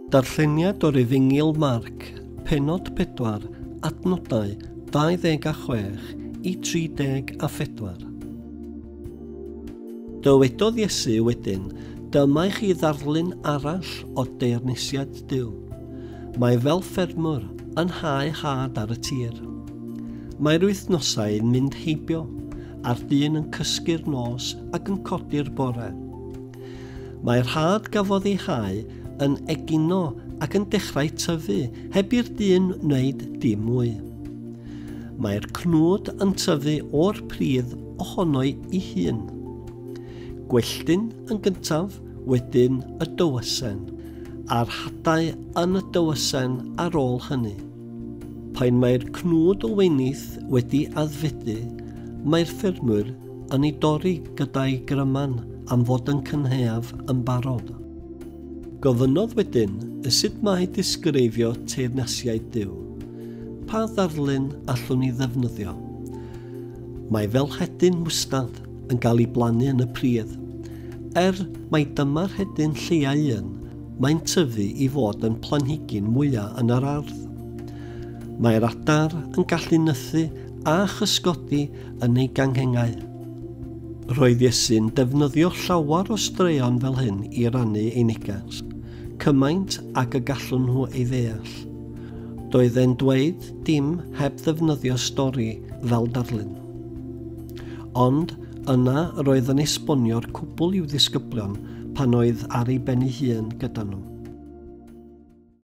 Darlleniad o'r Efengyl Marc, Pennod 4, adnodau 26 i 34. Dywedodd Iesu wedyn, dyma i chi ddarlun arall o deyrnisiad Duw. Mae fel ffermwr yn hau had ar y tir. Mae'r wythnosau yn mynd heibio, a'r dyn yn cysgu'r nos ac yn codi'r bore. Mae'r had gafodd ei hau yn egino ac yn dechrau tyfu heb i'r dyn wneud dim mwy. Mae'r cnwd yn tyfu o'r pridd ohono'i ei hun. Gwelltyn yn gyntaf, wedyn y dywysen, a'r hadau yn y dywysen ar ôl hynny. Pan mae'r cnwd o wenydd wedi addfudu, mae'r ffermwr yn ei dorri gyda'i gryman am fod yn cynheuaf yn barod. Gofynnodd wedyn y sut mae disgrifio teyrnasiaid Duw. Pa ddarlun allwn ni ddefnyddio? Mae fel hedyn mwstad yn cael ei blannu yn y pridd. Mae dyma'r hedyn lleau mae'n tyfu i fod yn planhigyn mwyaf yn yr ardd. Mae'r adar yn gallu nythu a chysgodi yn ei ganghengau. Roedd Iesu'n defnyddio llawer o straeon fel hyn i rannu ei neges, cymaint ag y gallwn nhw ei ddeall. Doedd e'n dweud dim heb ddefnyddio stori fel darlun. Ond yna roedd yn esbonio'r cwbl i'w ddisgyblion pan oedd ar ei ben ei hun gyda nhw.